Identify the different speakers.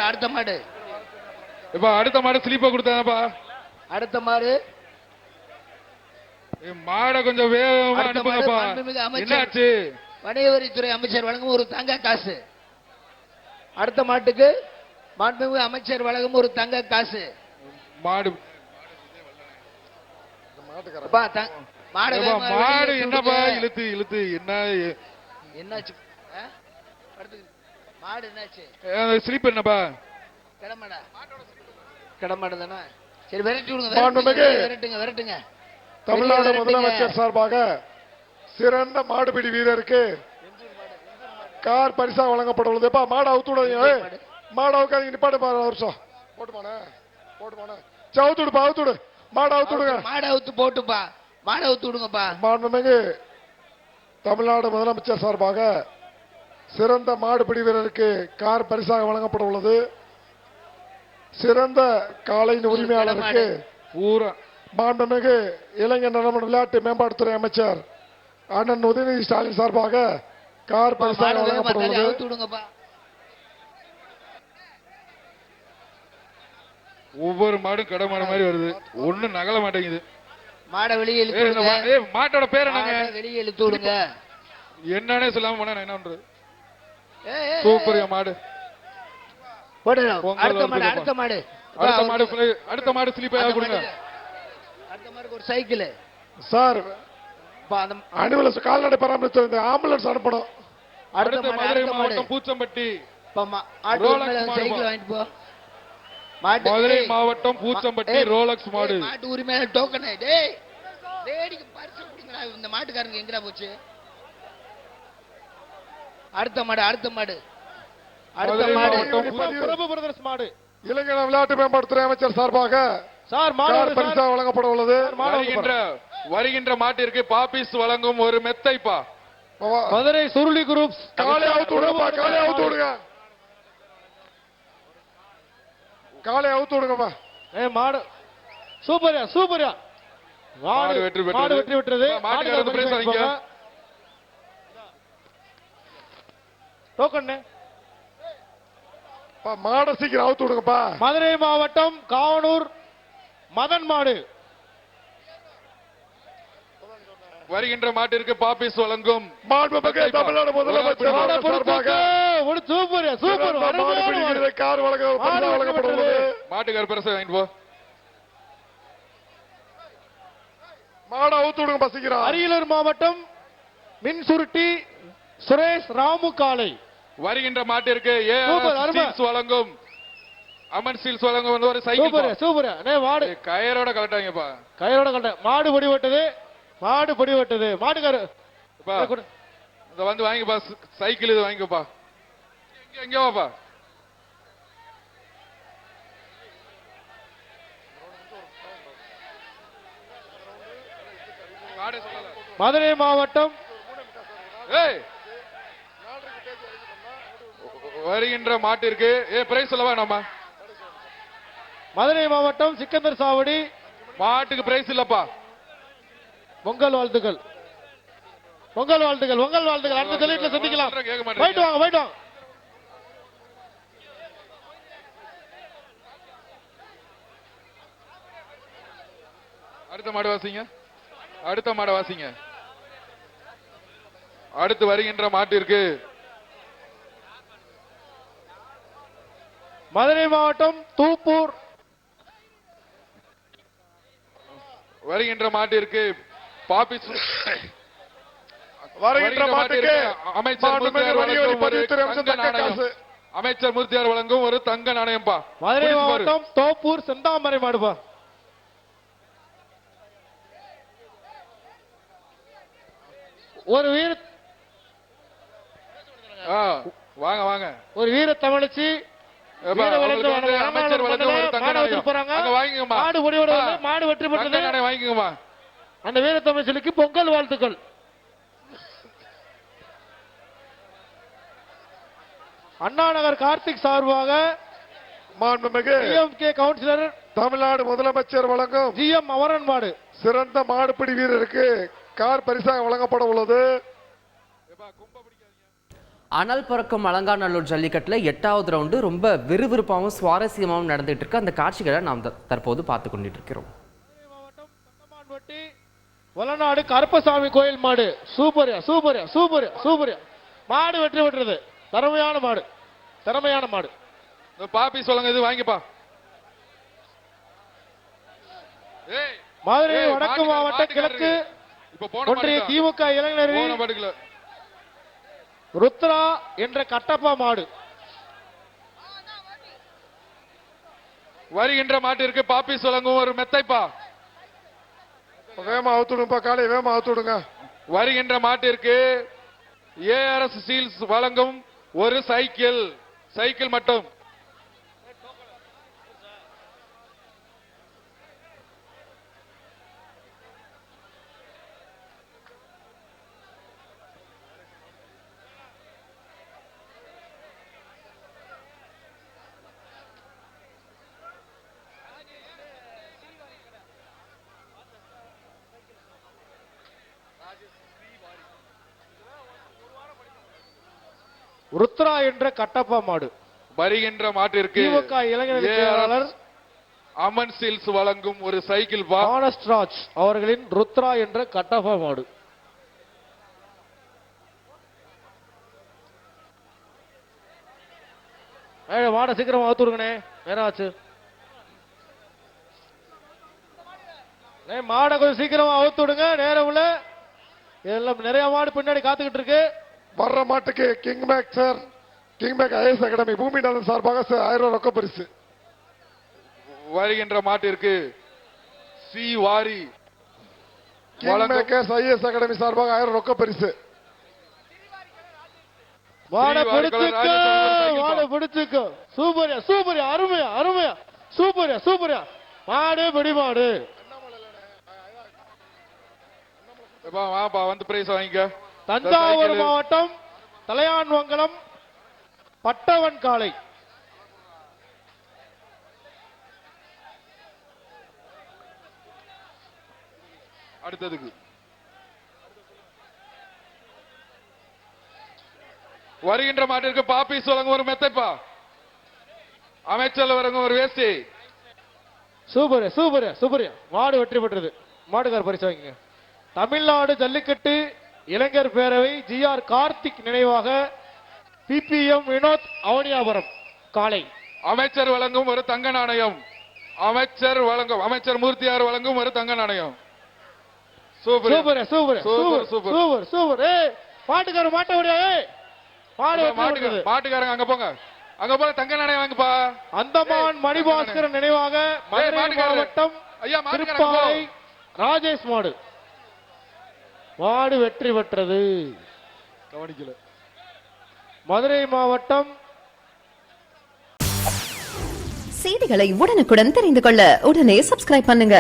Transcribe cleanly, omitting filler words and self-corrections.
Speaker 1: அடுத்த மாடு
Speaker 2: இப்ப அடுத்த மாடு ஸ்லீப்ப கொடுத்தாப்பா.
Speaker 1: அடுத்த மாடு
Speaker 2: மாட கொஞ்சம் வேகமா அனுப்புங்கப்பா. என்னாச்சு?
Speaker 1: வணிகவரித்துறை அமைச்சர் வழங்கும் ஒரு தங்க காசு. அடுத்த மாட்டுக்கு மாண்புமிகு அமைச்சர் வழங்கும் ஒரு தங்க காசு.
Speaker 2: மாடு
Speaker 1: மாடு
Speaker 2: என்னப்பா இழுத்து இழுத்து என்ன
Speaker 1: என்னாச்சு? மாடு என்னாச்சு?
Speaker 2: ஸ்லீப் என்னப்பா?
Speaker 1: கிடமாடா கிடமாடு தானே. சரி விரட்டி விடுங்க. விரட்டுங்க விரட்டுங்க.
Speaker 3: தமிழ்நாடு முதலமைச்சர் சார்பாக சிறந்த மாடுபிடி வீரருக்கு கார் பரிசா வழங்கப்பட்டுள்ளது. மாடு அவுத்து விடுங்க. மாடு அவுக்காதீங்க. நிப்பாடு வருஷம் போட்டுமானே போட்டுமானே சவுத்துடுப்பா அவுத்துடு. மாடு அவுத்து விடுங்க.
Speaker 1: மாடு அவுத்து போட்டுப்பா. மாடு அவுத்து விடுங்கப்பா.
Speaker 3: மாண்புமிகு தமிழ்நாடு முதலமைச்சர் சார்பாக சிறந்த மாடுபிடி வீரருக்கு கார் பரிசாக வழங்கப்பட உள்ளது. சிறந்த காளையின் உரிமையாளருக்கு
Speaker 2: பூரா
Speaker 3: மாண்புமிகு இளைஞர் நலன் விளையாட்டு மேம்பாட்டுத்துறை அமைச்சர் அண்ணன் உதயநிதி ஸ்டாலின் சார்பாக கார் பரிசாக வழங்கப்பட்டுள்ளது.
Speaker 2: ஒவ்வொரு மாடும் கடை மாடு மாதிரி வருது. ஒண்ணு நகல மாட்டேங்குது.
Speaker 1: மாட வெளியே
Speaker 2: மாட்டோட பேர் என்னங்க?
Speaker 1: வெளியே இழுத்து விடுங்க.
Speaker 2: என்னன்னே சொல்லாம போனா என்ன பண்றது? சூப்பர் மாடு.
Speaker 1: அடுத்த மாடு அடுத்த மாடு
Speaker 2: அடுத்த மாடு அடுத்த மாடு ஸ்லீப்பா கொடுங்க.
Speaker 1: அடுத்த மாடுக்கு ஒரு சைக்கிள்
Speaker 3: சார். அனுவல கால்நடை பராமரித்து ஆம்புலன்ஸ் அனுப்பணும்.
Speaker 2: அடுத்த மதுரை மாவட்டம் பூச்சம்பட்டி
Speaker 1: சைக்கிள் வாங்கிட்டு போ.
Speaker 2: மதுரை மாவட்டம் பூச்சம்பட்டி ரோலக்ஸ் மாடு.
Speaker 1: மாட்டு உரிமையாளர் டோக்கன். டேய் டேடிக்கு பரிசு கொடுங்கடா. இந்த மாட்டுக்காரங்க எங்கடா போச்சு? அடுத்த மாடு அடுத்த மாடு அடுத்த மாடு
Speaker 3: பிரபு பிரதர்ஸ் மாடு. இளைஞர் விளையாட்டு மேம்பாட்டுத்துறை அமைச்சர் சார்பாக கார் பரிசா வழங்கப்பட உள்ளது.
Speaker 2: வருகின்ற மாட்டிற்கு பாபிஸ் வழங்கும் ஒரு மெத்தைப்பா.
Speaker 3: மதுரை சுருளி குரூப். காலை அவுத்து விடுங்கப்பா. காலை அவுத்து விடுங்க. காலை அவுத்து விடுங்கப்பா.
Speaker 4: மாடு சூப்பர்யா சூப்பர்யா.
Speaker 2: மாடு வெற்றி
Speaker 4: பெற்றது.
Speaker 2: மாட்டுக்கு பிரைஸ் வாங்கிக்க.
Speaker 4: டோக்கன்
Speaker 3: மாட சீக்கிரம் அவுத்து விடுங்கப்பா.
Speaker 4: மதுரை மாவட்டம் காவனூர் மதன் மாடு.
Speaker 2: வருகின்ற மாட்டிற்கு பாபிஸ் வழங்கும்
Speaker 3: தமிழ்நாடு முதலமைச்சர்
Speaker 4: சூப்பர் சூப்பர்
Speaker 3: கார் வழங்கப்பட்டுள்ளது.
Speaker 2: மாட்டுக்கார் பரிசு வாங்கிட்டு போ.
Speaker 3: மாட அவுத்து விடுங்க பசிக்கிறார்.
Speaker 4: அரியலூர் மாவட்டம் மின்சுருட்டி சுரேஷ் ராமு காலை.
Speaker 2: வருகின்ற மாட்டிற்கு வழங்கும் அமன் ஸ்டீல்ஸ் வழங்கும் ஒரு சைக்கிள்.
Speaker 4: சூப்பர் மாடு
Speaker 2: கயரோட கலட்டாங்கப்பா.
Speaker 4: கயரோட கலட்ட. மாடு படிவட்டது. மாடு படிவட்டது. மாட்டுக்காரு
Speaker 2: இத வந்து வாங்கிப்பா. சைக்கிள் இது வாங்கிப்பா. எங்க வாப்பா.
Speaker 4: மதுரை மாவட்டம்
Speaker 2: வருகின்ற மாட்டிற்கு பிரைஸ் சொல்லவா நம்ம?
Speaker 4: மதுரை மாவட்டம் சிக்கந்தர் சாவடி
Speaker 2: மாட்டுக்கு பிரைஸ் இல்லப்பா.
Speaker 4: பொங்கல் வாழ்த்துக்கள். பொங்கல் வாழ்த்துக்கள். பொங்கல் வாழ்த்துக்கள். அடுத்த தலையில சந்திக்கலாம். போயிட்டு வாங்க போயிட்டு வாங்க.
Speaker 2: அடுத்த மாடு வாசிங்க. அடுத்த மாடு வாசிங்க. அடுத்து வருகின்ற மாட்டிற்கு
Speaker 4: மதுரை மாவட்டம் தூப்பூர்.
Speaker 2: வருகின்ற மாட்டிற்கு பாபிஸ்.
Speaker 3: வருகின்ற மாட்டிற்கு
Speaker 2: அமைச்சர் மூர்த்தியார் வழங்கும் ஒரு தங்க நாணயம்பா.
Speaker 4: மதுரை மாவட்டம் தோப்பூர் செந்தாமரை மாடுபா. ஒரு வீர
Speaker 2: வாங்க வாங்க.
Speaker 4: ஒரு வீர தமிழச்சி
Speaker 2: அமைச்சர் வழங்கும் ஒரு தங்க நாணயம்.
Speaker 4: மாடு வெற்றி பெற்றது.
Speaker 2: வாங்கிக்கோமா.
Speaker 4: அந்த வீர தமிழச்சிக்கு பொங்கல் வாழ்த்துக்கள். அண்ணா நகர் கார்த்திக் சார்பாக
Speaker 3: மாண்புமிகு
Speaker 4: கவுன்சிலர்
Speaker 3: தமிழ்நாடு முதலமைச்சர் வழங்கும்
Speaker 4: ஜிஎம் அமரன் மாடு
Speaker 3: சிறந்த மாடுபிடி வீரருக்கு கார் பரிசாக வழங்கப்பட உள்ளது.
Speaker 5: அனல் பறக்கும் அலங்காநல்லூர் ஜல்லிக்கட்டில் 8வது ரவுண்டு ரொம்ப விறுவிறுப்பாகவும் சுவாரஸ்யமாகவும் நடந்துட்டு இருக்கு. அந்த காட்சிகளை நாம் தற்போது பார்த்து கொண்டிட்டு இருக்கிறோம்.
Speaker 4: வளநாடு கருப்பசாமி கோயில் மாடு சூப்பர் சூப்பர் சூப்பர் சூப்பர் மாடு வெற்றி பெற்றது. திறமையான மாடு, திறமையான மாடு.
Speaker 2: பாப்பி சொல்லுங்க, இது வாங்கிப்பா.
Speaker 4: மதுரை வடக்கு மாவட்ட கிழக்கு ஒன்றிய திமுக இளைஞர் ருத்ரா என்ற கட்டப்பா மாடு.
Speaker 2: வருகின்ற மாட்டிற்கு பாப்பி சொல்லுங்க ஒரு மெத்தைப்பா.
Speaker 3: வேமா அவுத்துடுங்கப்பா, காலை வேமா அவுத்துடுங்க.
Speaker 2: வருகின்ற மாட்டிற்கு ஏஆர்எஸ் ஸ்டீல்ஸ் வழங்கும் ஒரு சைக்கிள் மட்டும்.
Speaker 4: ருத்ரா என்ற கட்டப்பா மாடு.
Speaker 2: வருகின்ற மாட்டிற்கு
Speaker 4: திமுக இளைஞர்
Speaker 2: அமன் ஸ்டீல்ஸ் வழங்கும் ஒரு சைக்கிள் பா.
Speaker 4: ஆனஸ்ட்ராஜ் அவர்களின் ருத்ரா என்ற கட்டப்பா மாடு. மாடை சீக்கிரமா அவுத்துடுங்கண்ணே, நேரம் ஆச்சு. மாடை கொஞ்சம் சீக்கிரமா அவுத்துடுங்க, நேரம் உள்ள. இதெல்லாம் நிறைய மாடு பின்னாடி காத்துக்கிட்டு இருக்கு.
Speaker 3: வர்ற மாட்டுக்கு கிங்மேக் ஐஎஸ் அகாடமி பூமிநாதன் சார்பாக 1000 ரொக்க பரிசு.
Speaker 2: வருகின்ற மாட்டிற்கு சி வாரி
Speaker 3: கிங்மேக்கர்ஸ் ஐஎஸ் அகாடமி சார்பாக 1000 ரொக்க பரிசு.
Speaker 4: மாடை பிடிச்சுக்கோ. சூப்பர் சூப்பர், அருமையா அருமையா, சூப்பர் சூப்பர் மாடு, பிடி மாடு.
Speaker 2: வாப்பா, வந்து பிரைஸ் வாங்கிக்க.
Speaker 4: தஞ்சாவூர் மாவட்டம் தலையான்மங்கலம் பட்டவன் காளை.
Speaker 2: அடுத்ததுக்கு வருகின்ற மாட்டிற்கு பாப்பி சொல்லுங்க ஒரு மெத்தைப்பா. அமைச்சர் வரங்க ஒரு வேஷ்டி.
Speaker 4: சூப்பர் சூப்பர் சூப்பர் மாடு வெற்றி பெற்றது. மாடுகார் பரிசு வாங்கிங்க. தமிழ்நாடு ஜல்லிக்கட்டு இளைஞர் பேரவை ஜிஆர் கார்த்திக் நினைவாக பிபிஎம் வினோத் அவனியாபுரம் காளை.
Speaker 2: அமைச்சர் வழங்கும் ஒரு தங்க நாணயம். அமைச்சர் மூர்த்தியார் வழங்கும் ஒரு தங்க நாணயம். Super
Speaker 4: super super super super super. மாட்டுக்காரர் மாட்ட முடியாது.
Speaker 2: மாட்டுக்காரங்க அங்க போங்க, அங்க போங்க, தங்க நாணயம் வாங்கப்பா.
Speaker 4: அந்தமான் மணிபாஸ்கரன் நினைவாக மதுரை மாவட்டம் திருப்பாலை ராஜேஷ் மாடு. மாடு வெற்றி பெற்றது.
Speaker 3: கவனிக்கல.
Speaker 4: மதுரை மாவட்டம்.
Speaker 6: செய்திகளை உடனுக்குடன் தெரிந்து கொள்ள உடனே சப்ஸ்கிரைப் பண்ணுங்க.